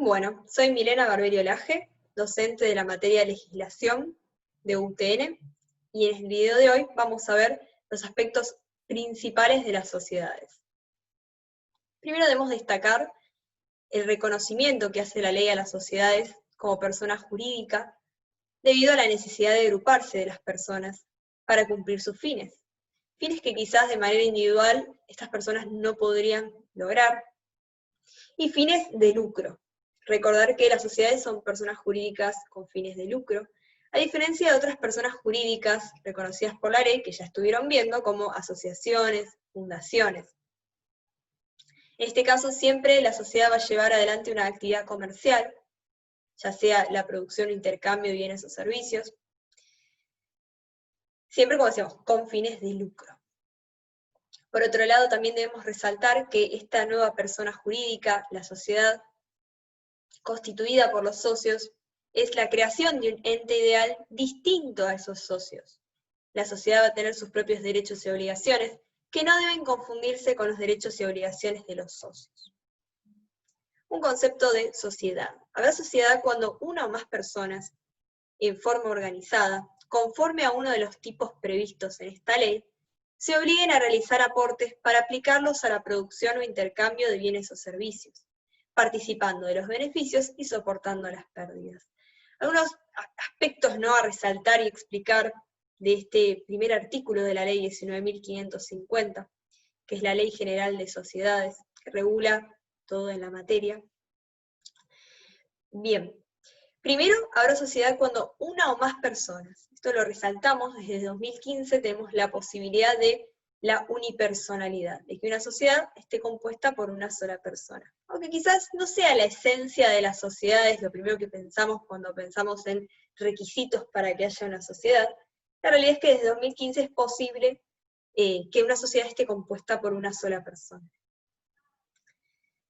Bueno, soy Milena Barberio Laje, docente de la materia de Legislación de UTN, y en el video de hoy vamos a ver los aspectos principales de las sociedades. Primero debemos destacar el reconocimiento que hace la ley a las sociedades como persona jurídica, debido a la necesidad de agruparse de las personas para cumplir sus fines. Fines que quizás de manera individual estas personas no podrían lograr, y fines de lucro. Recordar que las sociedades son personas jurídicas con fines de lucro, a diferencia de otras personas jurídicas reconocidas por la ley que ya estuvieron viendo, como asociaciones, fundaciones. En este caso siempre la sociedad va a llevar adelante una actividad comercial, ya sea la producción o intercambio de bienes o servicios, siempre, como decíamos, con fines de lucro. Por otro lado, también debemos resaltar que esta nueva persona jurídica, la sociedad, constituida por los socios, es la creación de un ente ideal distinto a esos socios. La sociedad va a tener sus propios derechos y obligaciones, que no deben confundirse con los derechos y obligaciones de los socios. Un concepto de sociedad. Habrá sociedad cuando una o más personas, en forma organizada, conforme a uno de los tipos previstos en esta ley, se obliguen a realizar aportes para aplicarlos a la producción o intercambio de bienes o servicios, participando de los beneficios y soportando las pérdidas. Algunos aspectos ¿no? a resaltar y explicar de este primer artículo de la ley 19.550, que es la Ley General de Sociedades, que regula todo en la materia. Bien, primero habrá sociedad cuando una o más personas, esto lo resaltamos, desde 2015 tenemos la posibilidad de la unipersonalidad, de que una sociedad esté compuesta por una sola persona. Aunque quizás no sea la esencia de las sociedades lo primero que pensamos cuando pensamos en requisitos para que haya una sociedad, la realidad es que desde 2015 es posible que una sociedad esté compuesta por una sola persona,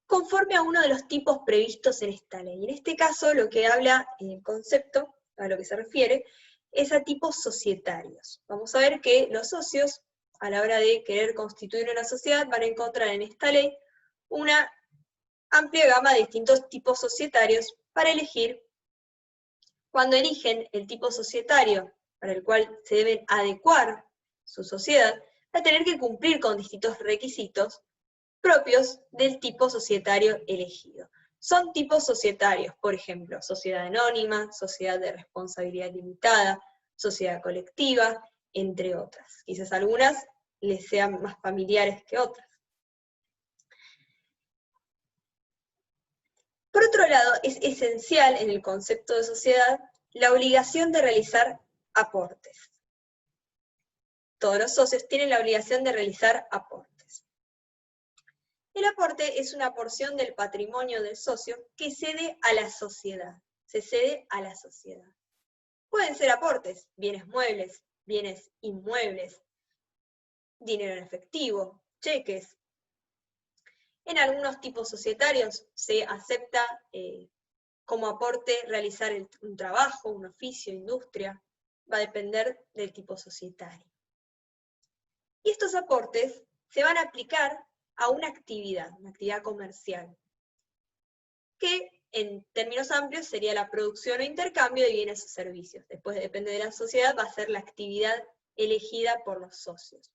conforme a uno de los tipos previstos en esta ley. En este caso, lo que habla el concepto, a lo que se refiere, es a tipos societarios. Vamos a ver que los socios, a la hora de querer constituir una sociedad, van a encontrar en esta ley una amplia gama de distintos tipos societarios para elegir. Cuando eligen el tipo societario para el cual se deben adecuar su sociedad, va a tener que cumplir con distintos requisitos propios del tipo societario elegido. Son tipos societarios, por ejemplo, sociedad anónima, sociedad de responsabilidad limitada, sociedad colectiva, entre otras. Quizás algunas les sean más familiares que otras. Por otro lado, es esencial en el concepto de sociedad la obligación de realizar aportes. Todos los socios tienen la obligación de realizar aportes. El aporte es una porción del patrimonio del socio que cede a la sociedad. Se cede a la sociedad. Pueden ser aportes, bienes muebles, bienes inmuebles, dinero en efectivo, cheques. En algunos tipos societarios se acepta como aporte realizar un trabajo, un oficio, industria. Va a depender del tipo societario. Y estos aportes se van a aplicar a una actividad comercial, que en términos amplios sería la producción o intercambio de bienes o servicios. Después, depende de la sociedad, va a ser la actividad elegida por los socios.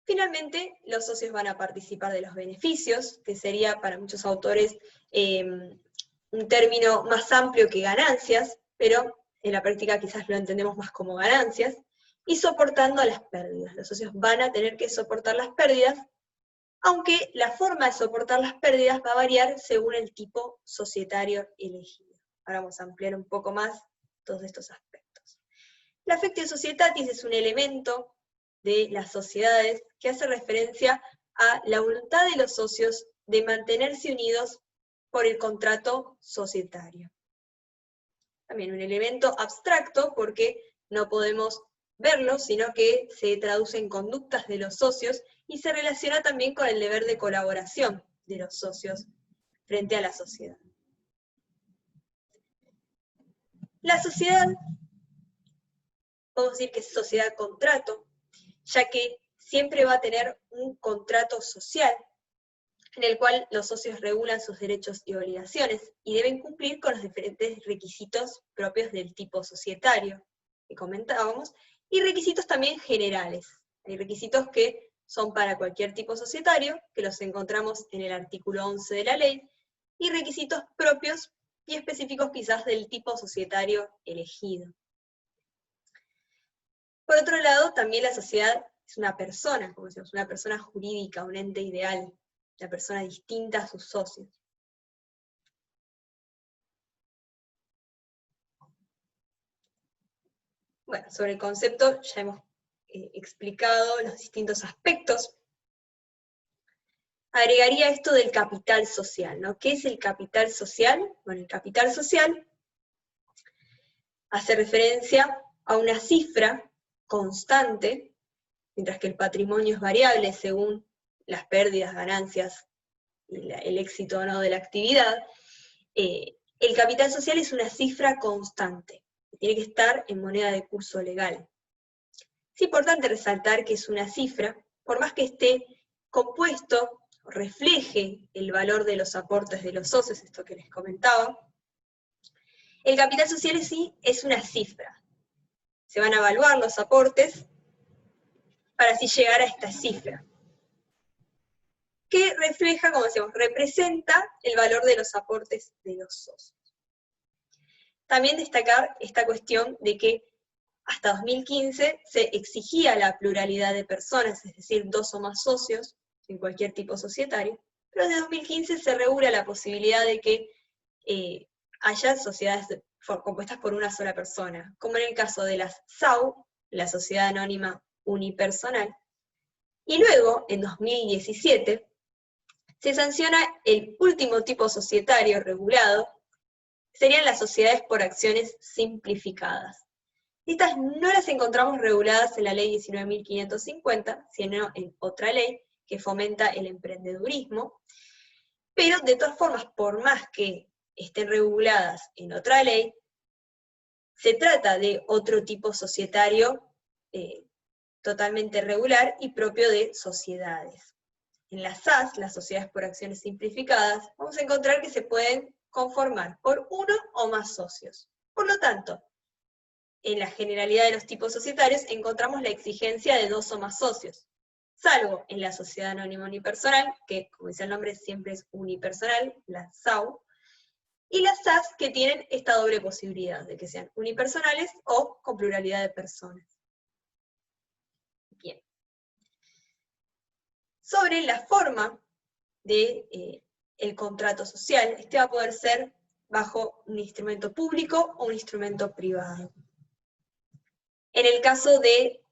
Finalmente, los socios van a participar de los beneficios, que sería para muchos autores un término más amplio que ganancias, pero en la práctica quizás lo entendemos más como ganancias, y soportando las pérdidas. Los socios van a tener que soportar las pérdidas, aunque la forma de soportar las pérdidas va a variar según el tipo societario elegido. Ahora vamos a ampliar un poco más todos estos aspectos. La affectio societatis es un elemento de las sociedades que hace referencia a la voluntad de los socios de mantenerse unidos por el contrato societario. También un elemento abstracto porque no podemos verlo, sino que se traduce en conductas de los socios y se relaciona también con el deber de colaboración de los socios frente a la sociedad. La sociedad, podemos decir que es sociedad-contrato, ya que siempre va a tener un contrato social, en el cual los socios regulan sus derechos y obligaciones, y deben cumplir con los diferentes requisitos propios del tipo societario, que comentábamos, y requisitos también generales. Hay requisitos que son para cualquier tipo societario, que los encontramos en el artículo 11 de la ley, y requisitos propios y específicos quizás del tipo societario elegido. Por otro lado, también la sociedad es una persona, como decimos, una persona jurídica, un ente ideal, una persona distinta a sus socios. Bueno, sobre el concepto ya hemos explicado los distintos aspectos. Agregaría esto del capital social, ¿no? ¿Qué es el capital social? Bueno, el capital social hace referencia a una cifra constante, mientras que el patrimonio es variable según las pérdidas, ganancias, y el éxito o no de la actividad. El capital social es una cifra constante, que tiene que estar en moneda de curso legal. Es importante resaltar que es una cifra, por más que esté compuesto, refleje el valor de los aportes de los socios, esto que les comentaba, el capital social en sí es una cifra. Se van a evaluar los aportes para así llegar a esta cifra, que refleja, como decíamos, representa el valor de los aportes de los socios. También destacar esta cuestión de que hasta 2015 se exigía la pluralidad de personas, es decir, 2 o más socios en cualquier tipo societario, pero desde 2015 se regula la posibilidad de que haya sociedades compuestas por una sola persona, como en el caso de las SAU, la Sociedad Anónima Unipersonal, y luego, en 2017, se sanciona el último tipo societario regulado, serían las sociedades por acciones simplificadas. Estas no las encontramos reguladas en la ley 19.550, sino en otra ley que fomenta el emprendedurismo, pero de todas formas, por más que estén reguladas en otra ley, se trata de otro tipo societario totalmente regular y propio de sociedades. En las SAS, las sociedades por acciones simplificadas, vamos a encontrar que se pueden conformar por uno o más socios. Por lo tanto, en la generalidad de los tipos societarios encontramos la exigencia de 2 o más socios, salvo en la sociedad anónima unipersonal, que como dice el nombre siempre es unipersonal, la SAU, y las SAS que tienen esta doble posibilidad, de que sean unipersonales o con pluralidad de personas. Bien. Sobre la forma de el contrato social, este va a poder ser bajo un instrumento público o un instrumento privado. En el caso del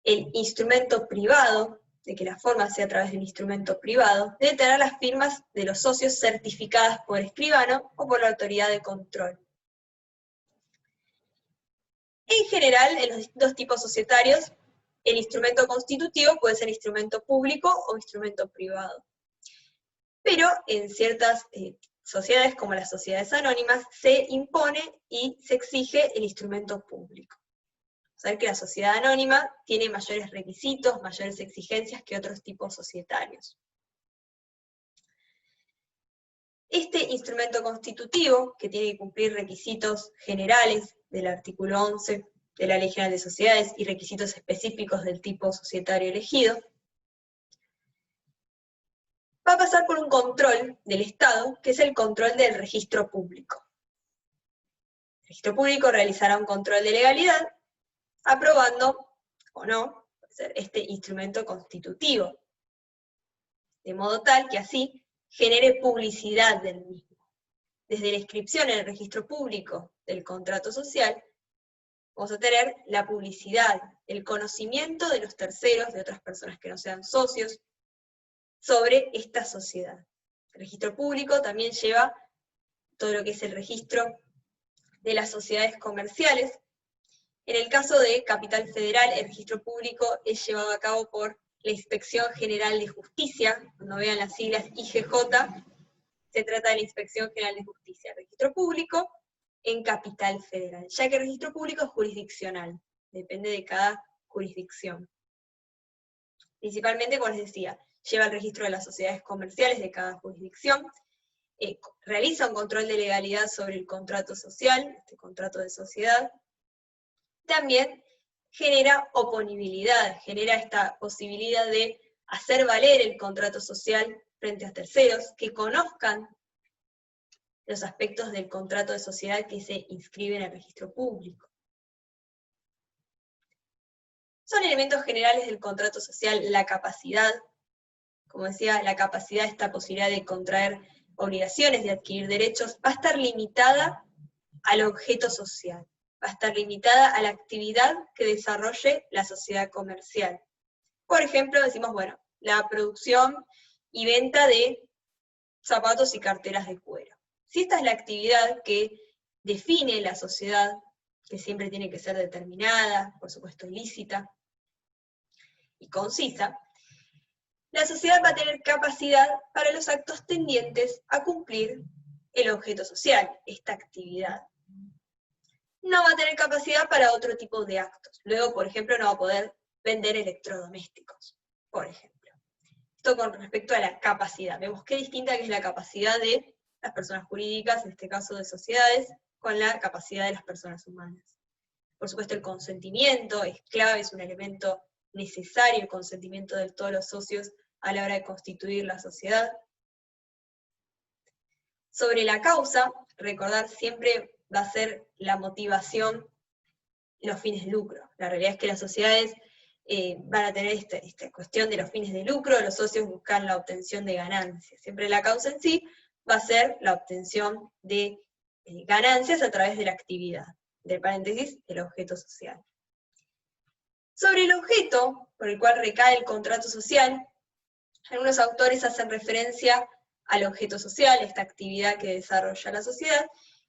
instrumento privado, de que la forma sea a través de un instrumento privado, debe tener las firmas de los socios certificadas por escribano o por la autoridad de control. En general, en los dos tipos societarios, el instrumento constitutivo puede ser instrumento público o instrumento privado. Pero en ciertas sociedades, como las sociedades anónimas, se impone y se exige el instrumento público. Saber que la sociedad anónima tiene mayores requisitos, mayores exigencias que otros tipos societarios. Este instrumento constitutivo, que tiene que cumplir requisitos generales del artículo 11 de la Ley General de Sociedades y requisitos específicos del tipo societario elegido, va a pasar por un control del Estado, que es el control del registro público. El registro público realizará un control de legalidad, aprobando, o no, este instrumento constitutivo, de modo tal que así genere publicidad del mismo. Desde la inscripción en el registro público del contrato social, vamos a tener la publicidad, el conocimiento de los terceros, de otras personas que no sean socios, sobre esta sociedad. El registro público también lleva todo lo que es el registro de las sociedades comerciales. En el caso de Capital Federal, el registro público es llevado a cabo por la Inspección General de Justicia. Cuando vean las siglas IGJ, se trata de la Inspección General de Justicia. Registro público en Capital Federal, ya que el registro público es jurisdiccional, depende de cada jurisdicción. Principalmente, como les decía, lleva el registro de las sociedades comerciales de cada jurisdicción, realiza un control de legalidad sobre el contrato social, este contrato de sociedad. También genera oponibilidad, genera esta posibilidad de hacer valer el contrato social frente a terceros que conozcan los aspectos del contrato de sociedad que se inscriben al registro público. Son elementos generales del contrato social la capacidad, como decía, la capacidad, esta posibilidad de contraer obligaciones, de adquirir derechos, va a estar limitada al objeto social, va a estar limitada a la actividad que desarrolle la sociedad comercial. Por ejemplo, decimos, bueno, la producción y venta de zapatos y carteras de cuero. Si esta es la actividad que define la sociedad, que siempre tiene que ser determinada, por supuesto lícita y concisa, la sociedad va a tener capacidad para los actos tendientes a cumplir el objeto social, esta actividad. No va a tener capacidad para otro tipo de actos. Luego, por ejemplo, no va a poder vender electrodomésticos, por ejemplo. Esto con respecto a la capacidad. Vemos qué distinta que es la capacidad de las personas jurídicas, en este caso de sociedades, con la capacidad de las personas humanas. Por supuesto, el consentimiento es clave, es un elemento necesario, el consentimiento de todos los socios a la hora de constituir la sociedad. Sobre la causa, recordar siempre va a ser la motivación, los fines de lucro. La realidad es que las sociedades van a tener esta cuestión de los fines de lucro, los socios buscan la obtención de ganancias. Siempre la causa en sí va a ser la obtención de ganancias a través de la actividad, entre paréntesis, el objeto social. Sobre el objeto por el cual recae el contrato social, algunos autores hacen referencia al objeto social, esta actividad que desarrolla la sociedad,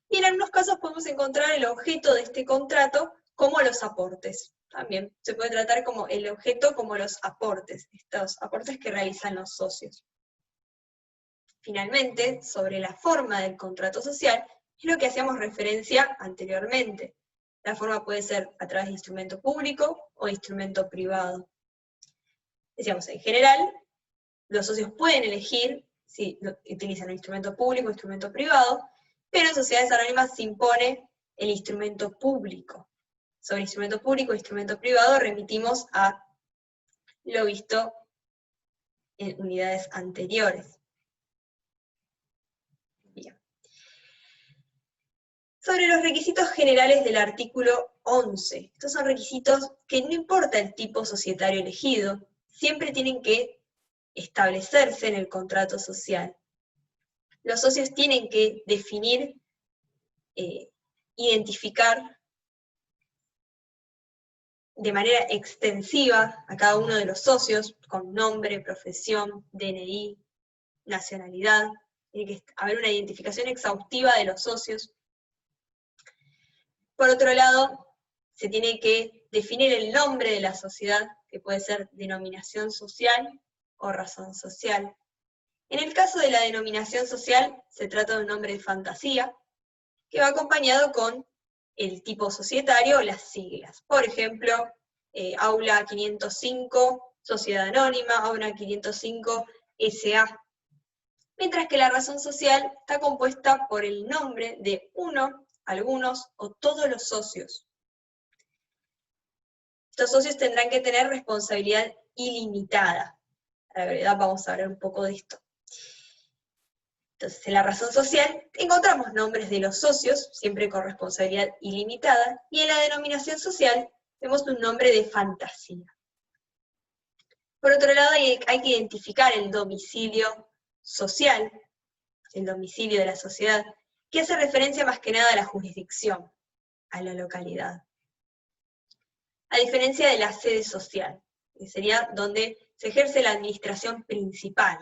y en algunos casos podemos encontrar el objeto de este contrato como los aportes. También se puede tratar como el objeto como los aportes, estos aportes que realizan los socios. Finalmente, sobre la forma del contrato social, es lo que hacíamos referencia anteriormente. La forma puede ser a través de instrumento público o instrumento privado. Decíamos, en general, los socios pueden elegir si utilizan un instrumento público o instrumento privado, pero en sociedades anónimas se impone el instrumento público. Sobre instrumento público e instrumento privado remitimos a lo visto en unidades anteriores. Bien. Sobre los requisitos generales del artículo 11. Estos son requisitos que no importa el tipo societario elegido, siempre tienen que establecerse en el contrato social. Los socios tienen que definir, identificar de manera extensiva a cada uno de los socios, con nombre, profesión, DNI, nacionalidad. Tiene que haber una identificación exhaustiva de los socios. Por otro lado, se tiene que definir el nombre de la sociedad, que puede ser denominación social o razón social. En el caso de la denominación social, se trata de un nombre de fantasía, que va acompañado con el tipo societario o las siglas. Por ejemplo, Aula 505, Sociedad Anónima, Aula 505, SA. Mientras que la razón social está compuesta por el nombre de uno, algunos o todos los socios. Estos socios tendrán que tener responsabilidad ilimitada. A la verdad vamos a hablar un poco de esto. Entonces, en la razón social encontramos nombres de los socios, siempre con responsabilidad ilimitada, y en la denominación social vemos un nombre de fantasía. Por otro lado, hay que identificar el domicilio social, el domicilio de la sociedad, que hace referencia más que nada a la jurisdicción, a la localidad. A diferencia de la sede social, que sería donde se ejerce la administración principal.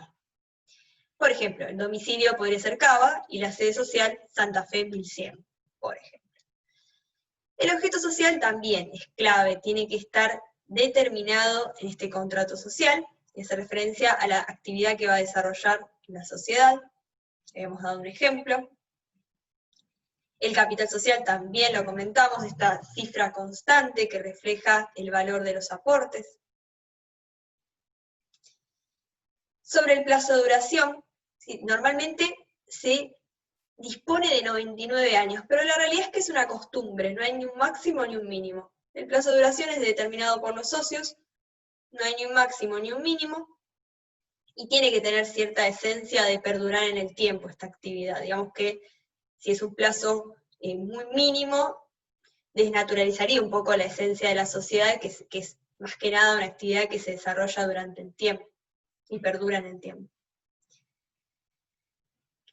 Por ejemplo, el domicilio podría ser Cava y la sede social Santa Fe 1100, por ejemplo. El objeto social también es clave, tiene que estar determinado en este contrato social, y hace referencia a la actividad que va a desarrollar la sociedad. Hemos dado un ejemplo. El capital social también lo comentamos, esta cifra constante que refleja el valor de los aportes. Sobre el plazo de duración, ¿sí? Normalmente se dispone de 99 años, pero la realidad es que es una costumbre, no hay ni un máximo ni un mínimo. El plazo de duración es determinado por los socios, no hay ni un máximo ni un mínimo, y tiene que tener cierta esencia de perdurar en el tiempo esta actividad. Digamos que si es un plazo muy mínimo, desnaturalizaría un poco la esencia de la sociedad, que es más que nada una actividad que se desarrolla durante el tiempo y perdura en el tiempo.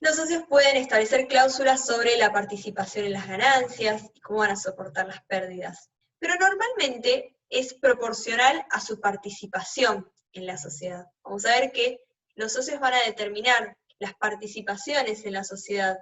Los socios pueden establecer cláusulas sobre la participación en las ganancias y cómo van a soportar las pérdidas, pero normalmente es proporcional a su participación en la sociedad. Vamos a ver que los socios van a determinar las participaciones en la sociedad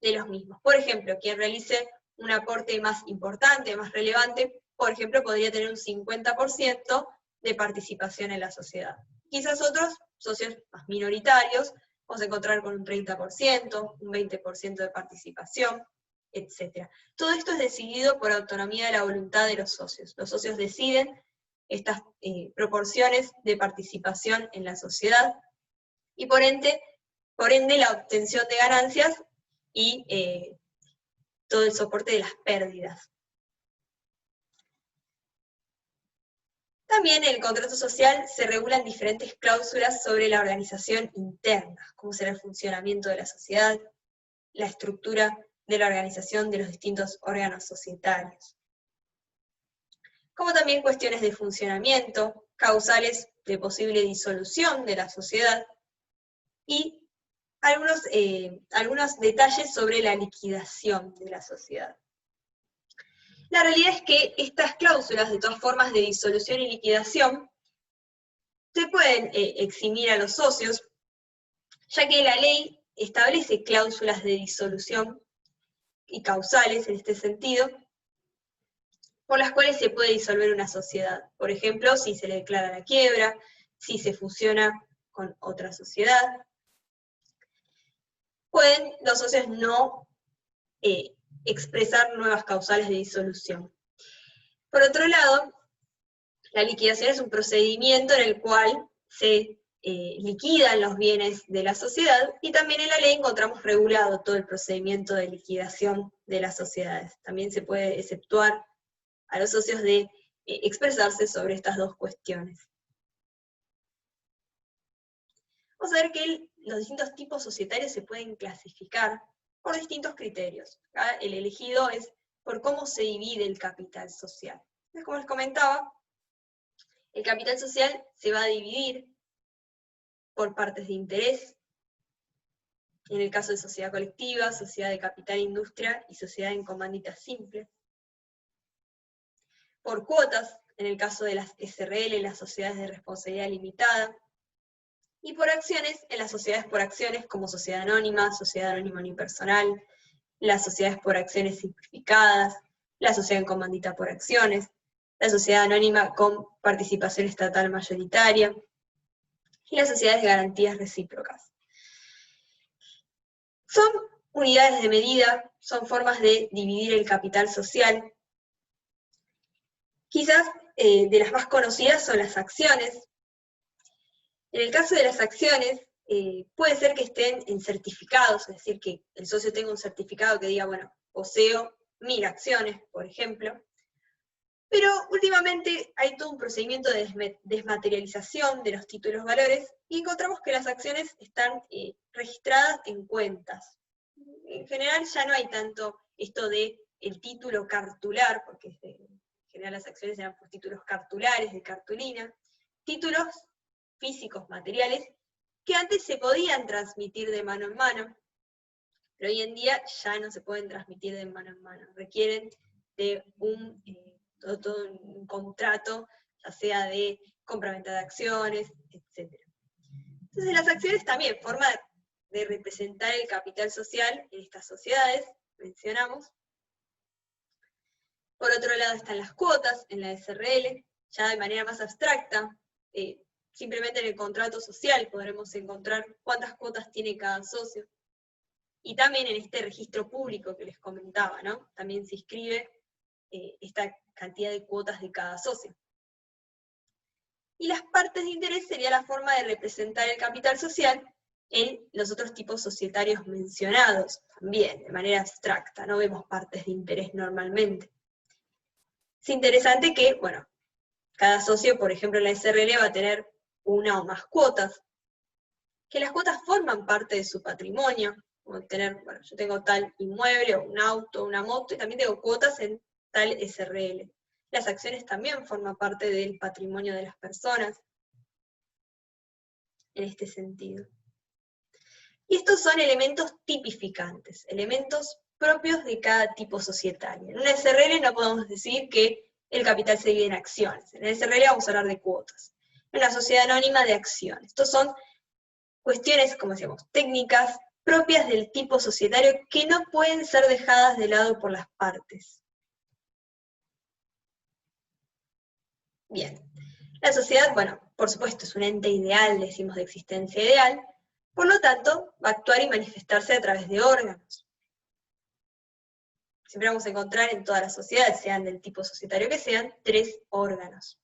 de los mismos. Por ejemplo, quien realice un aporte más importante, más relevante, por ejemplo, podría tener un 50% de participación en la sociedad. Quizás otros socios más minoritarios, vamos a encontrar con un 30%, un 20% de participación, etc. Todo esto es decidido por autonomía de la voluntad de los socios. Los socios deciden estas proporciones de participación en la sociedad, y por ende la obtención de ganancias y todo el soporte de las pérdidas. También en el contrato social se regulan diferentes cláusulas sobre la organización interna, cómo será el funcionamiento de la sociedad, la estructura de la organización de los distintos órganos societarios, como también cuestiones de funcionamiento, causales de posible disolución de la sociedad, y algunos detalles sobre la liquidación de la sociedad. La realidad es que estas cláusulas, de todas formas, de disolución y liquidación, se pueden eximir a los socios, ya que la ley establece cláusulas de disolución y causales en este sentido, por las cuales se puede disolver una sociedad. Por ejemplo, si se le declara la quiebra, si se fusiona con otra sociedad. Pueden los socios no expresar nuevas causales de disolución. Por otro lado, la liquidación es un procedimiento en el cual se liquidan los bienes de la sociedad, y también en la ley encontramos regulado todo el procedimiento de liquidación de las sociedades. También se puede exceptuar a los socios de expresarse sobre estas dos cuestiones. Vamos a ver que los distintos tipos societarios se pueden clasificar por distintos criterios. Acá el elegido es por cómo se divide el capital social. Entonces, como les comentaba, el capital social se va a dividir por partes de interés, en el caso de sociedad colectiva, sociedad de capital e industria y sociedad en comandita simple. Por cuotas, en el caso de las SRL, las sociedades de responsabilidad limitada. Y por acciones, en las sociedades por acciones como sociedad anónima unipersonal, las sociedades por acciones simplificadas, la sociedad en comandita por acciones, la sociedad anónima con participación estatal mayoritaria, y las sociedades de garantías recíprocas. Son unidades de medida, son formas de dividir el capital social. Quizás de las más conocidas son las acciones. En el caso de las acciones, puede ser que estén en certificados, es decir, que el socio tenga un certificado que diga, bueno, poseo 1000 acciones, por ejemplo. Pero últimamente hay todo un procedimiento de desmaterialización de los títulos valores, y encontramos que las acciones están registradas en cuentas. En general ya no hay tanto esto de el título cartular, porque en general las acciones eran por títulos cartulares, de cartulina, títulos físicos, materiales, que antes se podían transmitir de mano en mano, pero hoy en día ya no se pueden transmitir de mano en mano, requieren de todo un contrato, ya sea de compra-venta de acciones, etc. Entonces las acciones también, forma de representar el capital social en estas sociedades, mencionamos. Por otro lado están las cuotas en la SRL, ya de manera más abstracta, simplemente en el contrato social podremos encontrar cuántas cuotas tiene cada socio. Y también en este registro público que les comentaba, ¿no? También se inscribe esta cantidad de cuotas de cada socio. y las partes de interés sería la forma de representar el capital social en los otros tipos societarios mencionados, también, de manera abstracta, no vemos partes de interés normalmente. Es interesante que, bueno, cada socio, por ejemplo, en la SRL va a tener una o más cuotas, que las cuotas forman parte de su patrimonio, como tener, bueno, yo tengo tal inmueble, o un auto, una moto, y también tengo cuotas en tal SRL. Las acciones también forman parte del patrimonio de las personas, en este sentido. Y estos son elementos tipificantes, elementos propios de cada tipo societario. En una SRL no podemos decir que el capital se divide en acciones. En el SRL vamos a hablar de cuotas. En una sociedad anónima, de acciones. Estos son cuestiones, como decíamos, técnicas propias del tipo societario que no pueden ser dejadas de lado por las partes. Bien. La sociedad, bueno, por supuesto, es un ente ideal, decimos de existencia ideal, por lo tanto, va a actuar y manifestarse a través de órganos. Siempre vamos a encontrar en todas las sociedades, sean del tipo societario que sean, 3 órganos,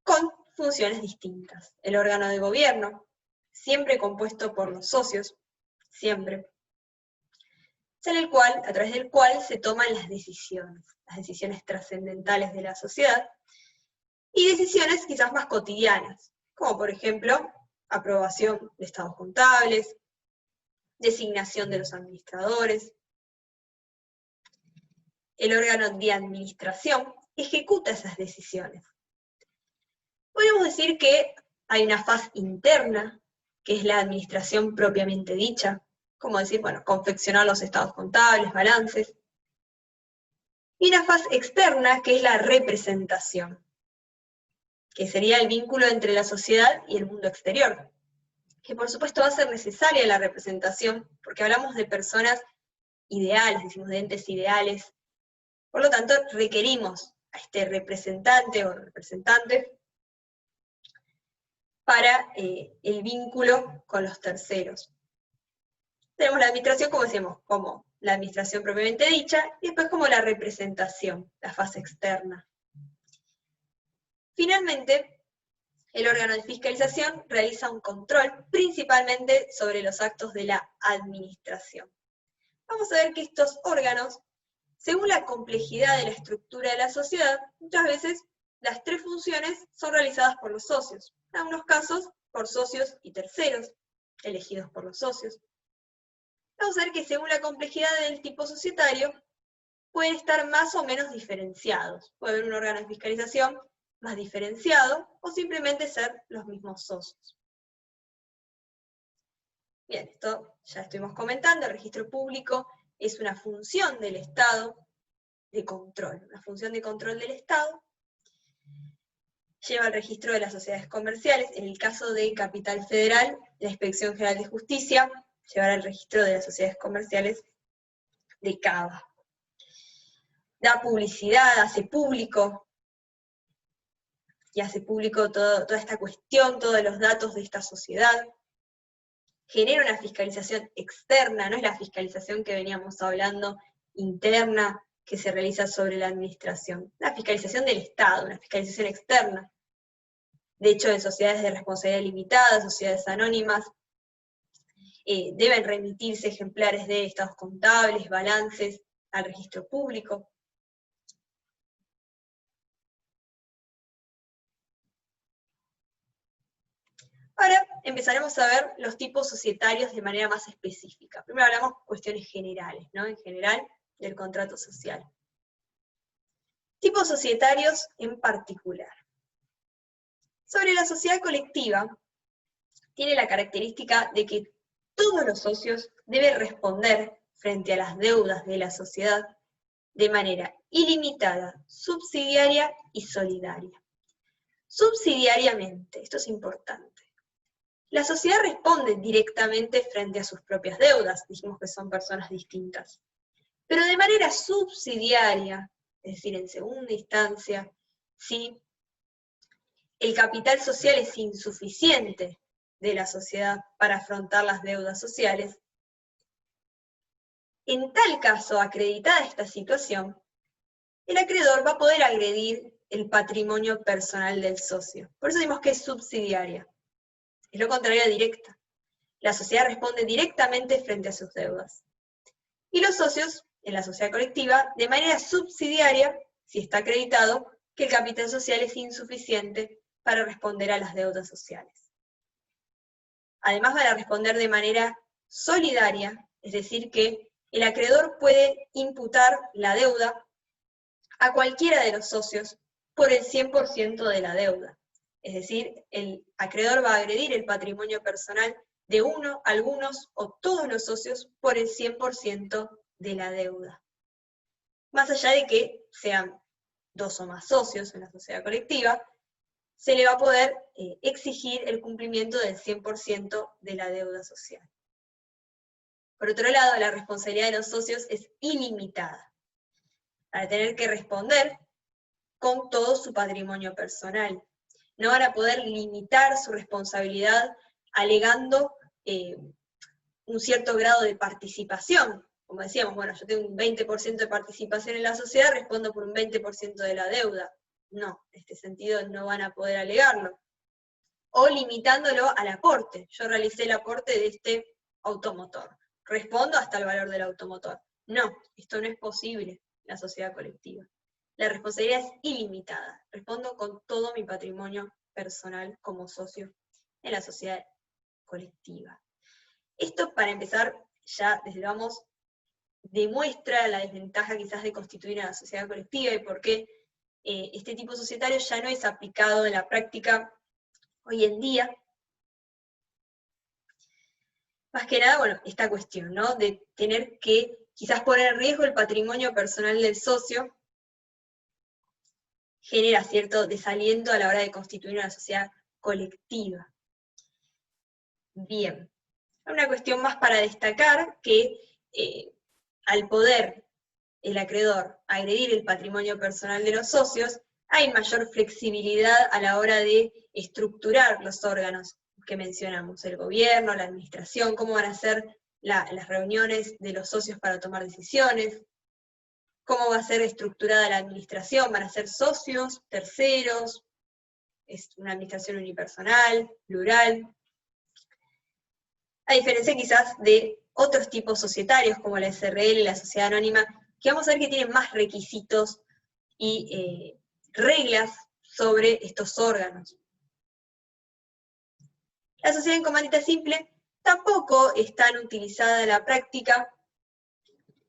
con funciones distintas. El órgano de gobierno, siempre compuesto por los socios, siempre, a través del cual se toman las decisiones trascendentales de la sociedad, y decisiones quizás más cotidianas, como por ejemplo, aprobación de estados contables, designación de los administradores. El órgano de administración ejecuta esas decisiones. Podemos decir que hay una faz interna, que es la administración propiamente dicha, como decir, bueno, confeccionar los estados contables, balances, y una faz externa, que es la representación, que sería el vínculo entre la sociedad y el mundo exterior, que por supuesto va a ser necesaria la representación, porque hablamos de personas ideales, decimos de entes ideales, por lo tanto requerimos a este representante o representante para el vínculo con los terceros. Tenemos la administración, como decíamos, como la administración propiamente dicha, y después como la representación, la fase externa. Finalmente, el órgano de fiscalización realiza un control, principalmente sobre los actos de la administración. Vamos a ver que estos órganos, según la complejidad de la estructura de la sociedad, muchas veces las 3 funciones son realizadas por los socios, en algunos casos por socios y terceros, elegidos por los socios. Vamos a ver que según la complejidad del tipo societario, pueden estar más o menos diferenciados. Puede haber un órgano de fiscalización más diferenciado, o simplemente ser los mismos socios. Bien, esto ya estuvimos comentando, el registro público es una función del Estado de control, una función de control del Estado. Lleva el registro de las sociedades comerciales, en el caso de Capital Federal, la Inspección General de Justicia llevará el registro de las sociedades comerciales de Cava. Da publicidad, hace público, y hace público toda esta cuestión, todos los datos de esta sociedad. Genera una fiscalización externa, no es la fiscalización que veníamos hablando interna, que se realiza sobre la administración. La fiscalización del Estado, una fiscalización externa. De hecho, en sociedades de responsabilidad limitada, sociedades anónimas, deben remitirse ejemplares de estados contables, balances, al registro público. Ahora empezaremos a ver los tipos societarios de manera más específica. Primero hablamos cuestiones generales, ¿no? En general, del contrato social. Tipos societarios en particular. Sobre la sociedad colectiva, tiene la característica de que todos los socios deben responder frente a las deudas de la sociedad de manera ilimitada, subsidiaria y solidaria. Subsidiariamente, esto es importante. La sociedad responde directamente frente a sus propias deudas, dijimos que son personas distintas, pero de manera subsidiaria, es decir, en segunda instancia, si el capital social es insuficiente de la sociedad para afrontar las deudas sociales, en tal caso, acreditada esta situación, el acreedor va a poder agredir el patrimonio personal del socio. Por eso decimos que es subsidiaria. Es lo contrario a directa. La sociedad responde directamente frente a sus deudas. Y los socios, en la sociedad colectiva, de manera subsidiaria, si está acreditado, que el capital social es insuficiente para responder a las deudas sociales. Además van a responder de manera solidaria, es decir, que el acreedor puede imputar la deuda a cualquiera de los socios por el 100% de la deuda. Es decir, el acreedor va a agredir el patrimonio personal de uno, algunos o todos los socios por el 100% de la deuda. Más allá de que sean dos o más socios en la sociedad colectiva, se le va a poder exigir el cumplimiento del 100% de la deuda social. Por otro lado, la responsabilidad de los socios es ilimitada, para tener que responder con todo su patrimonio personal. No van a poder limitar su responsabilidad alegando un cierto grado de participación. Como decíamos, bueno, yo tengo un 20% de participación en la sociedad, respondo por un 20% de la deuda. No, en este sentido no van a poder alegarlo. O limitándolo al aporte. Yo realicé el aporte de este automotor. Respondo hasta el valor del automotor. No, esto no es posible en la sociedad colectiva. La responsabilidad es ilimitada. Respondo con todo mi patrimonio personal como socio en la sociedad colectiva. Esto, para empezar, ya desde vamos, demuestra la desventaja quizás de constituir una sociedad colectiva y por qué este tipo societario ya no es aplicado en la práctica hoy en día. Más que nada, bueno, esta cuestión, ¿no? De tener que quizás poner en riesgo el patrimonio personal del socio, genera cierto desaliento a la hora de constituir una sociedad colectiva. Bien, una cuestión más para destacar, que al poder el acreedor agredir el patrimonio personal de los socios, hay mayor flexibilidad a la hora de estructurar los órganos que mencionamos, el gobierno, la administración, cómo van a ser las reuniones de los socios para tomar decisiones, cómo va a ser estructurada la administración, van a ser socios, terceros, es una administración unipersonal, plural. A diferencia quizás de otros tipos societarios como la SRL, la sociedad anónima, que vamos a ver que tienen más requisitos y reglas sobre estos órganos. La sociedad en comandita simple tampoco es tan utilizada en la práctica,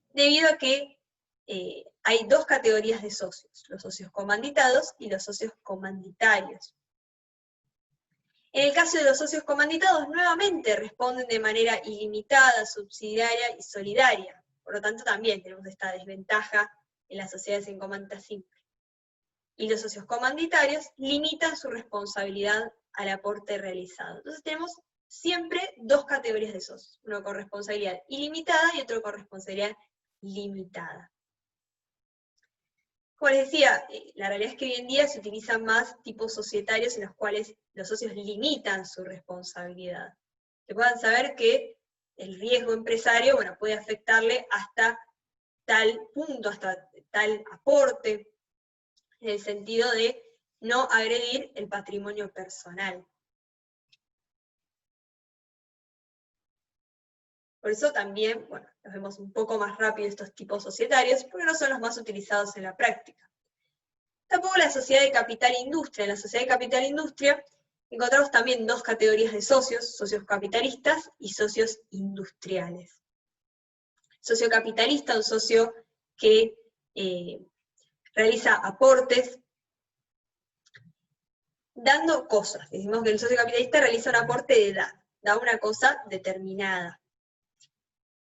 debido a que hay dos categorías de socios, los socios comanditados y los socios comanditarios. En el caso de los socios comanditados, nuevamente responden de manera ilimitada, subsidiaria y solidaria. Por lo tanto, también tenemos esta desventaja en las sociedades en comandita simple. Y los socios comanditarios limitan su responsabilidad al aporte realizado. Entonces tenemos siempre dos categorías de socios, uno con responsabilidad ilimitada y otro con responsabilidad limitada. Como les decía, la realidad es que hoy en día se utilizan más tipos societarios en los cuales los socios limitan su responsabilidad. Que puedan saber que el riesgo empresario, bueno, puede afectarle hasta tal punto, hasta tal aporte, en el sentido de no agredir el patrimonio personal. Por eso también, bueno, los vemos un poco más rápido estos tipos societarios, porque no son los más utilizados en la práctica. Tampoco la sociedad de capital-industria. En la sociedad de capital-industria encontramos también dos categorías de socios, socios capitalistas y socios industriales. Socio capitalista, un socio que realiza aportes dando cosas. Decimos que el socio capitalista realiza un aporte de da una cosa determinada.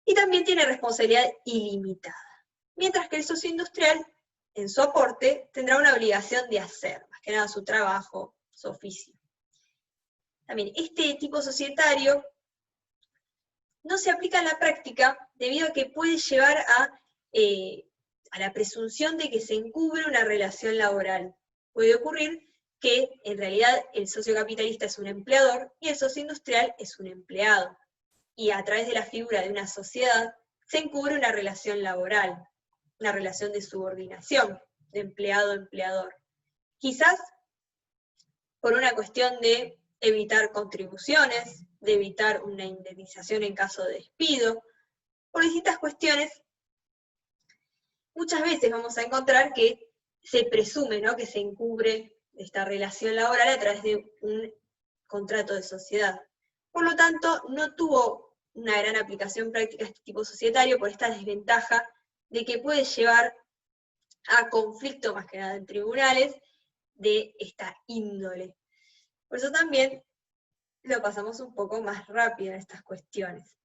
Y también tiene responsabilidad ilimitada. Mientras que el socio industrial, en su aporte, tendrá una obligación de hacer, más que nada su trabajo, su oficio. También, este tipo societario no se aplica en la práctica debido a que puede llevar a la presunción de que se encubre una relación laboral. Puede ocurrir que en realidad el socio capitalista es un empleador y el socio industrial es un empleado. Y a través de la figura de una sociedad se encubre una relación laboral, una relación de subordinación, de empleado a empleador. Quizás por una cuestión de evitar contribuciones, de evitar una indemnización en caso de despido, por distintas cuestiones, muchas veces vamos a encontrar que se presume, ¿no?, que se encubre esta relación laboral a través de un contrato de sociedad. Por lo tanto, no tuvo una gran aplicación práctica este tipo societario por esta desventaja de que puede llevar a conflicto, más que nada en tribunales, de esta índole. Por eso también lo pasamos un poco más rápido en estas cuestiones,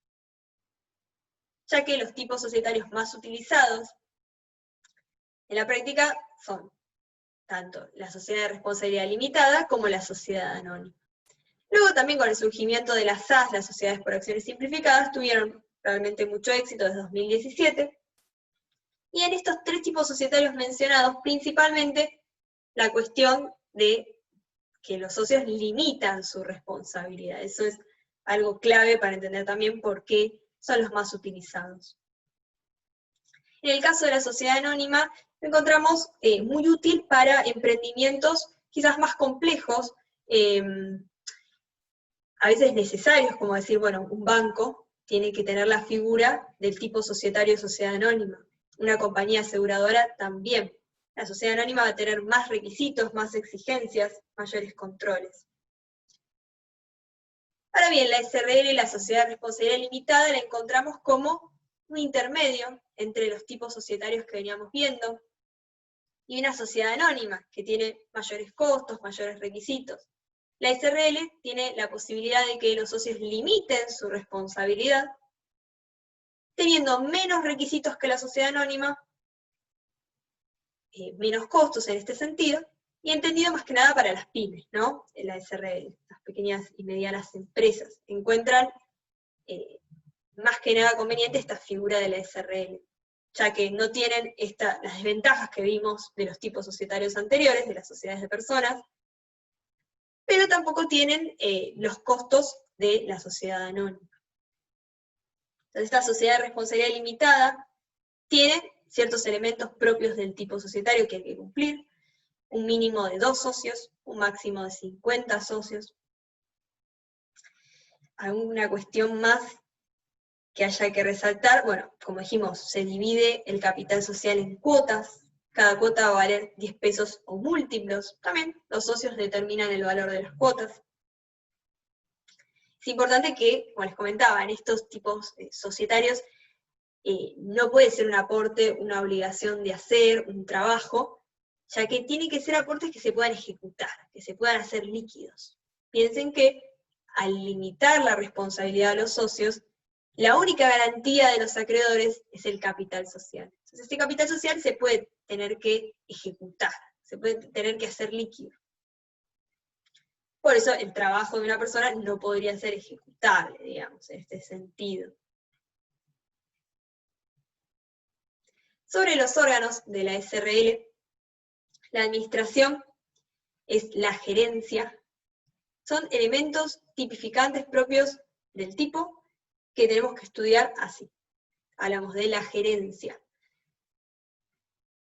ya que los tipos societarios más utilizados en la práctica son tanto la sociedad de responsabilidad limitada como la sociedad anónima. Luego también con el surgimiento de las SAS, las sociedades por acciones simplificadas, tuvieron realmente mucho éxito desde 2017, y en estos tres tipos societarios mencionados, principalmente la cuestión de que los socios limitan su responsabilidad. Eso es algo clave para entender también por qué son los más utilizados. En el caso de la sociedad anónima, lo encontramos muy útil para emprendimientos quizás más complejos, a veces necesarios, como decir, bueno, un banco tiene que tener la figura del tipo societario de sociedad anónima. Una compañía aseguradora también. La sociedad anónima va a tener más requisitos, más exigencias, mayores controles. Ahora bien, la SRL, la sociedad de responsabilidad limitada, la encontramos como un intermedio entre los tipos societarios que veníamos viendo, y una sociedad anónima, que tiene mayores costos, mayores requisitos. La SRL tiene la posibilidad de que los socios limiten su responsabilidad, teniendo menos requisitos que la sociedad anónima, menos costos en este sentido, y entendido más que nada para las pymes, ¿no? La SRL, las pequeñas y medianas empresas, encuentran más que nada conveniente esta figura de la SRL, ya que no tienen las desventajas que vimos de los tipos societarios anteriores, de las sociedades de personas, pero tampoco tienen los costos de la sociedad anónima. Entonces, esta sociedad de responsabilidad limitada tiene ciertos elementos propios del tipo societario que hay que cumplir: un mínimo de 2 socios, un máximo de 50 socios. ¿Alguna cuestión más que haya que resaltar? Bueno, como dijimos, se divide el capital social en cuotas. Cada cuota va a valer 10 pesos o múltiplos. También los socios determinan el valor de las cuotas. Es importante que, como les comentaba, en estos tipos societarios no puede ser un aporte, una obligación de hacer, un trabajo, ya que tienen que ser aportes que se puedan ejecutar, que se puedan hacer líquidos. Piensen que al limitar la responsabilidad de los socios, la única garantía de los acreedores es el capital social. Entonces este capital social se puede tener que ejecutar, se puede tener que hacer líquido. Por eso el trabajo de una persona no podría ser ejecutable, digamos, en este sentido. Sobre los órganos de la SRL, la administración es la gerencia. Son elementos tipificantes propios del tipo que tenemos que estudiar así. Hablamos de la gerencia.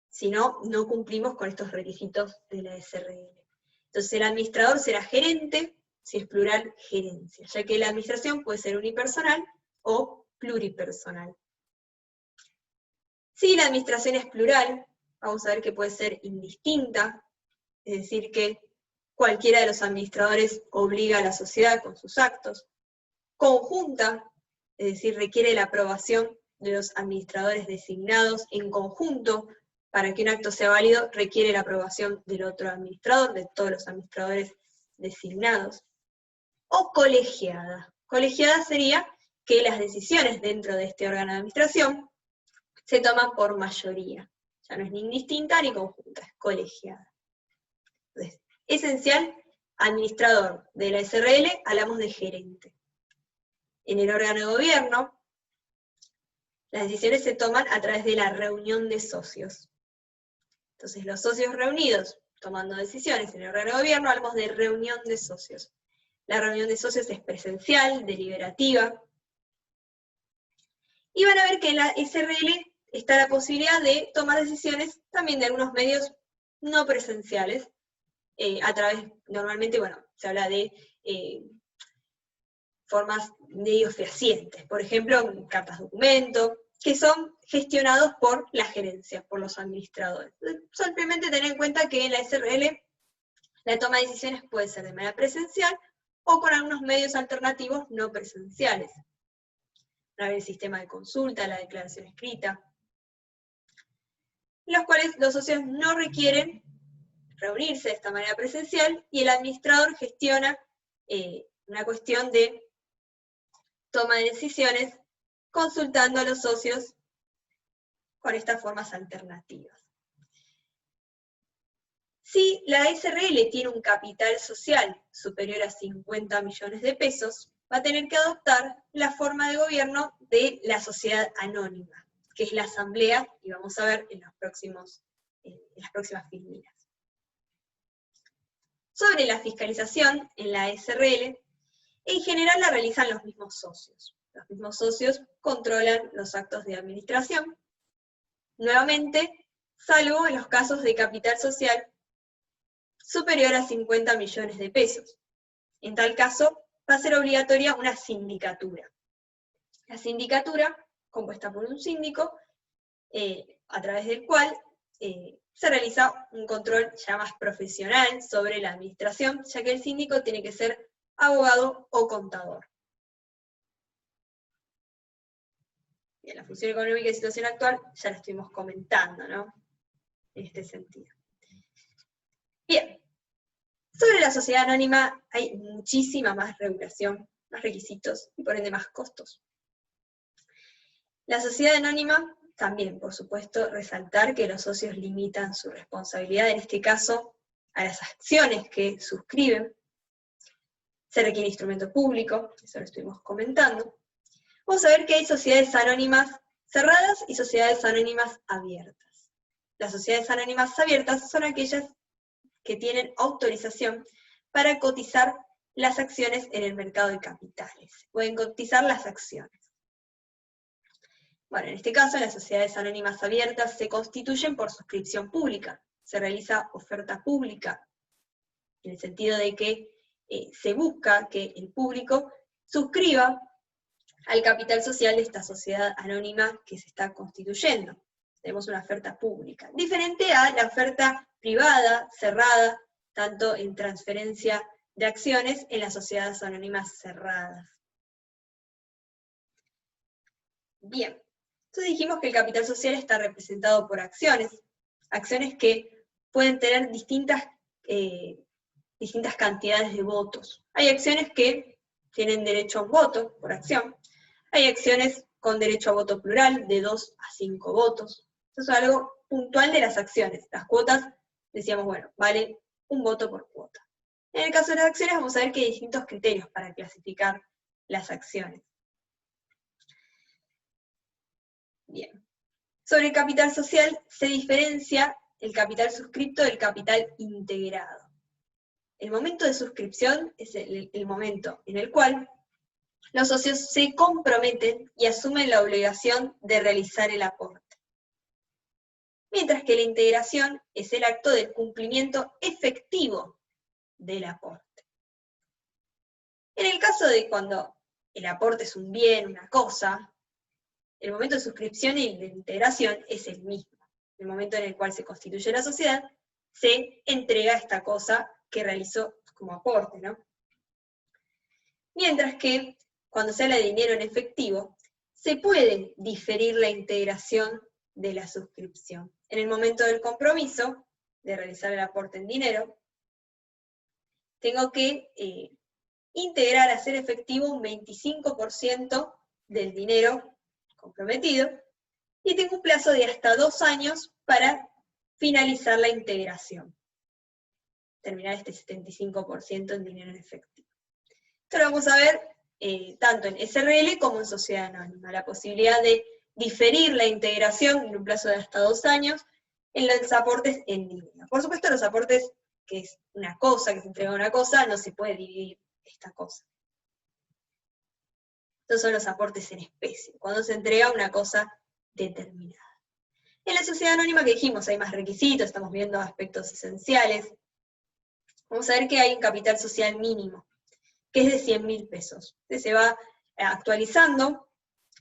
Si no, no cumplimos con estos requisitos de la SRL. Entonces el administrador será gerente, si es plural, gerencia, ya que la administración puede ser unipersonal o pluripersonal. Si la administración es plural, vamos a ver que puede ser indistinta, es decir, que cualquiera de los administradores obliga a la sociedad con sus actos. Conjunta, es decir, requiere la aprobación de los administradores designados en conjunto. Para que un acto sea válido, requiere la aprobación del otro administrador, de todos los administradores designados. O colegiada. Colegiada sería que las decisiones dentro de este órgano de administración se toman por mayoría. Ya no es ni indistinta ni conjunta, es colegiada. Entonces, esencial, administrador de la SRL, hablamos de gerente. En el órgano de gobierno, las decisiones se toman a través de la reunión de socios. Entonces, los socios reunidos tomando decisiones en el órgano de gobierno, hablamos de reunión de socios. La reunión de socios es presencial, deliberativa. Y van a ver que en la SRL está la posibilidad de tomar decisiones también de algunos medios no presenciales, a través, normalmente, bueno, se habla de formas medios fehacientes, por ejemplo, cartas documento, que son gestionados por la gerencia, por los administradores. Simplemente tener en cuenta que en la SRL la toma de decisiones puede ser de manera presencial o con algunos medios alternativos no presenciales. El sistema de consulta, la declaración escrita, en los cuales los socios no requieren reunirse de esta manera presencial y el administrador gestiona una cuestión de toma de decisiones consultando a los socios con estas formas alternativas. Si la SRL tiene un capital social superior a 50 millones de pesos, va a tener que adoptar la forma de gobierno de la sociedad anónima, que es la asamblea, y vamos a ver en las próximas filinas. Sobre la fiscalización en la SRL, en general la realizan los mismos socios. Los mismos socios controlan los actos de administración. Nuevamente, salvo en los casos de capital social superior a 50 millones de pesos. En tal caso, va a ser obligatoria una sindicatura. La sindicatura, compuesta por un síndico, a través del cual se realiza un control ya más profesional sobre la administración, ya que el síndico tiene que ser abogado o contador. Bien, la función económica y situación actual ya la estuvimos comentando, ¿no? En este sentido. Bien, sobre la sociedad anónima hay muchísima más regulación, más requisitos y por ende más costos. La sociedad anónima también, por supuesto, resaltar que los socios limitan su responsabilidad, en este caso, a las acciones que suscriben. Se requiere instrumento público, eso lo estuvimos comentando. Vamos a ver que hay sociedades anónimas cerradas y sociedades anónimas abiertas. Las sociedades anónimas abiertas son aquellas que tienen autorización para cotizar las acciones en el mercado de capitales. Pueden cotizar las acciones. Bueno, en este caso las sociedades anónimas abiertas se constituyen por suscripción pública. Se realiza oferta pública, en el sentido de que se busca que el público suscriba al capital social de esta sociedad anónima que se está constituyendo. Tenemos una oferta pública, diferente a la oferta privada, cerrada, tanto en transferencia de acciones en las sociedades anónimas cerradas. Bien, entonces dijimos que el capital social está representado por acciones que pueden tener distintas cantidades de votos. Hay acciones que tienen derecho a un voto por acción, hay acciones con derecho a voto plural, de 2 a 5 votos. Eso es algo puntual de las acciones. Las cuotas, decíamos, bueno, vale un voto por cuota. En el caso de las acciones vamos a ver que hay distintos criterios para clasificar las acciones. Bien. Sobre el capital social se diferencia el capital suscripto del capital integrado. El momento de suscripción es el momento en el cual los socios se comprometen y asumen la obligación de realizar el aporte. Mientras que la integración es el acto del cumplimiento efectivo del aporte. En el caso de cuando el aporte es un bien, una cosa, el momento de suscripción y de integración es el mismo. El momento en el cual se constituye la sociedad, se entrega esta cosa que realizó como aporte, ¿no? Mientras que cuando se habla de dinero en efectivo, se puede diferir la integración de la suscripción. En el momento del compromiso, de realizar el aporte en dinero, tengo que integrar, hacer efectivo un 25% del dinero comprometido, y tengo un plazo de hasta 2 años para finalizar la integración. Terminar este 75% en dinero en efectivo. Esto lo vamos a ver tanto en SRL como en sociedad anónima, la posibilidad de diferir la integración en un plazo de hasta 2 años en los aportes en dinero. Por supuesto, los aportes, que es una cosa, que se entrega una cosa, no se puede dividir esta cosa. Estos son los aportes en especie, cuando se entrega una cosa determinada. En la sociedad anónima que dijimos, hay más requisitos, estamos viendo aspectos esenciales. vamos a ver que hay un capital social mínimo, que es de 100.000 pesos. Entonces se va actualizando,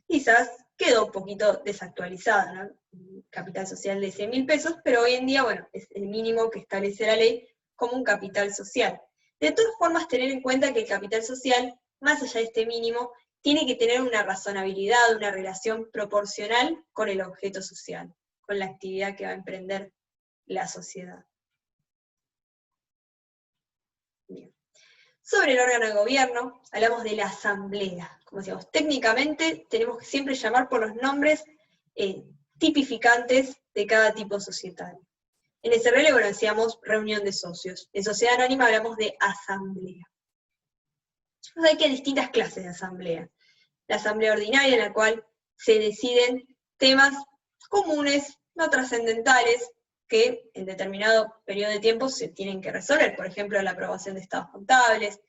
quizás quedó un poquito desactualizada, ¿no? Capital social de 100.000 pesos, pero hoy en día, bueno, es el mínimo que establece la ley como un capital social. De todas formas, tener en cuenta que el capital social, más allá de este mínimo, tiene que tener una razonabilidad, una relación proporcional con el objeto social, con la actividad que va a emprender la sociedad. Bien. Sobre el órgano de gobierno, hablamos de la asamblea. Como decíamos, técnicamente tenemos que siempre llamar por los nombres tipificantes de cada tipo societario. En SRL, bueno, decíamos reunión de socios. En sociedad anónima hablamos de asamblea. Hay que hay distintas clases de asamblea. La asamblea ordinaria, en la cual se deciden temas comunes, no trascendentales, que en determinado periodo de tiempo se tienen que resolver. Por ejemplo, la aprobación de estados contables,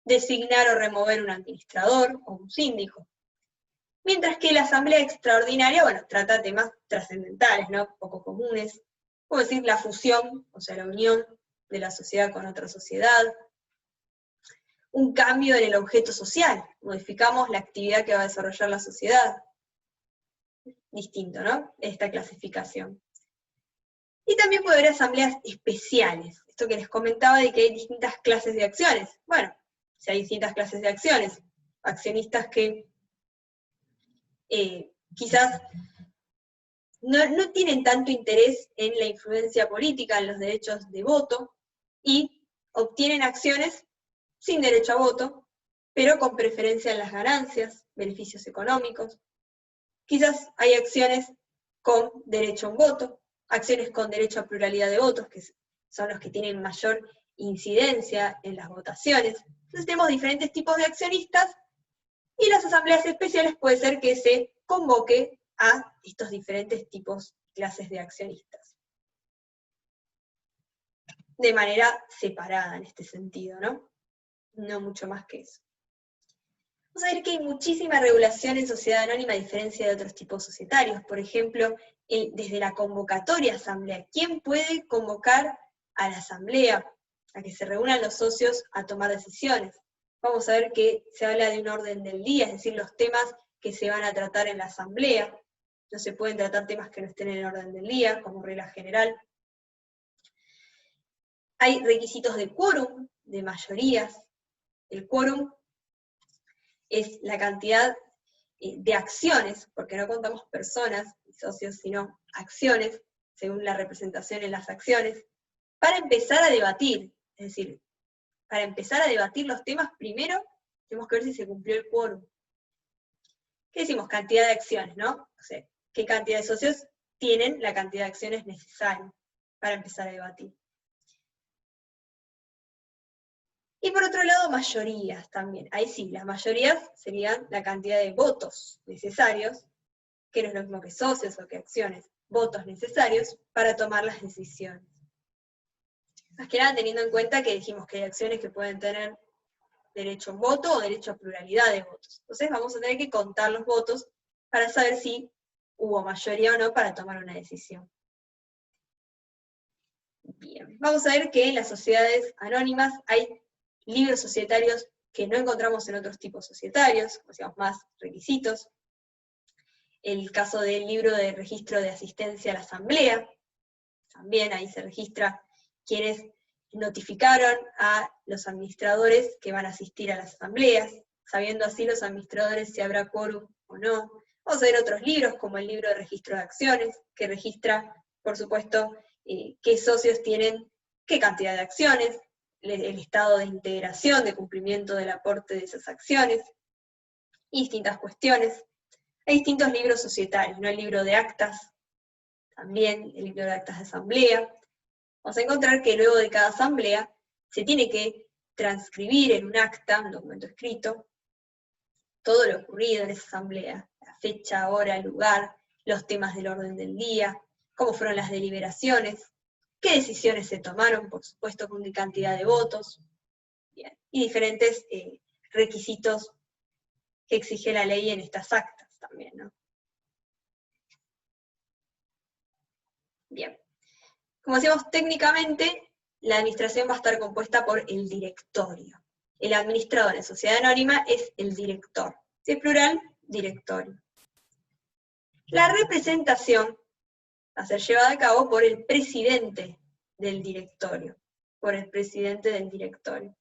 designar o remover un administrador o un síndico. Mientras que la asamblea extraordinaria, bueno, trata temas trascendentales, ¿no? Poco comunes, como decir la fusión, o sea, la unión de la sociedad con otra sociedad, un cambio en el objeto social, modificamos la actividad que va a desarrollar la sociedad. Distinto, ¿no? Esta clasificación. Y también puede haber asambleas especiales, esto que les comentaba de que hay distintas clases de acciones. Bueno, si hay distintas clases de acciones, accionistas que quizás no tienen tanto interés en la influencia política, en los derechos de voto, y obtienen acciones sin derecho a voto, pero con preferencia en las ganancias, beneficios económicos. Quizás hay acciones con derecho a un voto, acciones con derecho a pluralidad de votos, que son los que tienen mayor incidencia en las votaciones. Entonces tenemos diferentes tipos de accionistas, y las asambleas especiales puede ser que se convoque a estos diferentes tipos, clases de accionistas. De manera separada en este sentido, ¿no? No mucho más que eso. Vamos a ver que hay muchísima regulación en sociedad anónima a diferencia de otros tipos societarios. Por ejemplo, desde la convocatoria a asamblea. ¿Quién puede convocar a la asamblea? A que se reúnan los socios a tomar decisiones. Vamos a ver que se habla de un orden del día, es decir, los temas que se van a tratar en la asamblea. No se pueden tratar temas que no estén en el orden del día, como regla general. Hay requisitos de quórum, de mayorías. El quórum es la cantidad de acciones, porque no contamos personas y socios, sino acciones, según la representación en las acciones, para empezar a debatir. Es decir, para empezar a debatir los temas, primero tenemos que ver si se cumplió el quórum. ¿Qué decimos? Cantidad de acciones, ¿no? O sea, ¿qué cantidad de socios tienen la cantidad de acciones necesaria para empezar a debatir? Y por otro lado, mayorías también. Ahí sí, las mayorías serían la cantidad de votos necesarios, que no es lo mismo que socios o que acciones, votos necesarios para tomar las decisiones. Más que nada teniendo en cuenta que dijimos que hay acciones que pueden tener derecho a un voto o derecho a pluralidad de votos. Entonces vamos a tener que contar los votos para saber si hubo mayoría o no para tomar una decisión. Bien, vamos a ver que en las sociedades anónimas hay libros societarios que no encontramos en otros tipos societarios, como decíamos, más requisitos. El caso del libro de registro de asistencia a la asamblea, también ahí se registra quienes notificaron a los administradores que van a asistir a las asambleas, sabiendo así los administradores si habrá quórum o no. Vamos a ver otros libros, como el libro de registro de acciones, que registra, por supuesto, qué socios tienen qué cantidad de acciones, el estado de integración, de cumplimiento del aporte de esas acciones, y distintas cuestiones. Hay distintos libros societarios, ¿no? El libro de actas, también el libro de actas de asamblea. Vamos a encontrar que luego de cada asamblea se tiene que transcribir en un acta, un documento escrito, todo lo ocurrido en esa asamblea, la fecha, hora, lugar, los temas del orden del día, cómo fueron las deliberaciones, qué decisiones se tomaron, por supuesto, con qué cantidad de votos, bien, y diferentes requisitos que exige la ley en estas actas también, ¿no? Bien. Como decíamos, técnicamente la administración va a estar compuesta por el directorio. El administrador en sociedad anónima es el director. Si es plural, directorio. La representación va a ser llevada a cabo por el presidente del directorio. Por el presidente del directorio.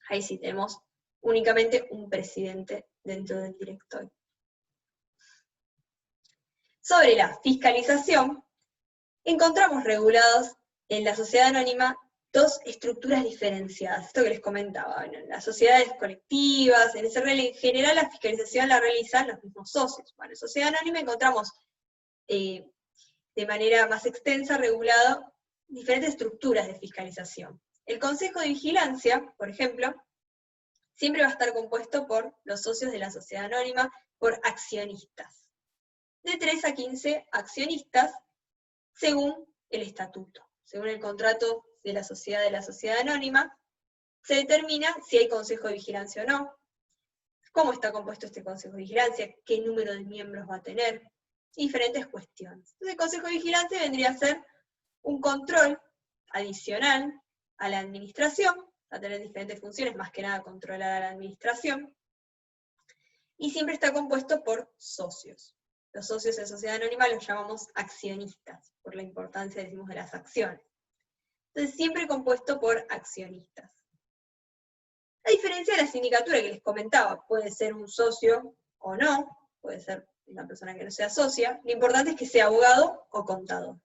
Ahí sí tenemos únicamente un presidente dentro del directorio. Sobre la fiscalización, encontramos regulados en la sociedad anónima dos estructuras diferenciadas, esto que les comentaba. En las sociedades colectivas, en general la fiscalización la realizan los mismos socios. Bueno, en sociedad anónima encontramos de manera más extensa regulado diferentes estructuras de fiscalización. El Consejo de Vigilancia, por ejemplo, siempre va a estar compuesto por los socios de la sociedad anónima, por accionistas. De 3 a 15 accionistas, según el estatuto. Según el contrato de la sociedad anónima, se determina si hay consejo de vigilancia o no, cómo está compuesto este consejo de vigilancia, qué número de miembros va a tener, y diferentes cuestiones. Entonces el consejo de vigilancia vendría a ser un control adicional a la administración, va a tener diferentes funciones, más que nada controlar a la administración, y siempre está compuesto por socios. Los socios en sociedad anónima los llamamos accionistas, por la importancia, decimos, de las acciones. Entonces siempre compuesto por accionistas. A diferencia de la sindicatura que les comentaba, puede ser un socio o no, puede ser una persona que no sea socia, lo importante es que sea abogado o contador.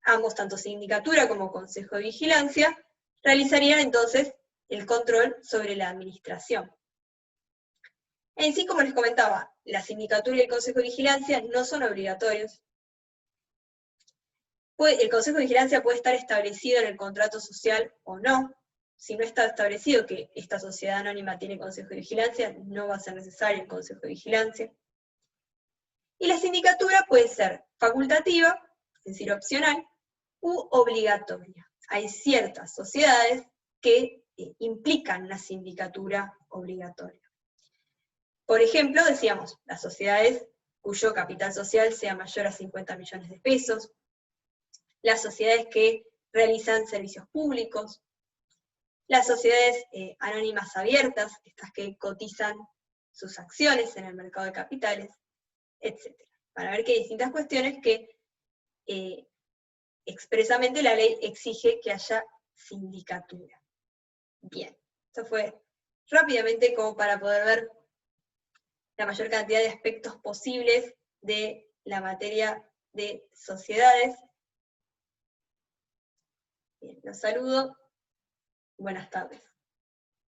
Ambos, tanto sindicatura como consejo de vigilancia, realizarían entonces el control sobre la administración. En sí, como les comentaba, la sindicatura y el consejo de vigilancia no son obligatorios. El consejo de vigilancia puede estar establecido en el contrato social o no. Si no está establecido que esta sociedad anónima tiene consejo de vigilancia, no va a ser necesario el consejo de vigilancia. Y la sindicatura puede ser facultativa, es decir, opcional, u obligatoria. Hay ciertas sociedades que implican una sindicatura obligatoria. Por ejemplo, decíamos, las sociedades cuyo capital social sea mayor a 50 millones de pesos, las sociedades que realizan servicios públicos, las sociedades anónimas abiertas, estas que cotizan sus acciones en el mercado de capitales, etc. Para ver que hay distintas cuestiones que expresamente la ley exige que haya sindicatura. Bien, esto fue rápidamente como para poder ver la mayor cantidad de aspectos posibles de la materia de sociedades. Bien, los saludo. Buenas tardes.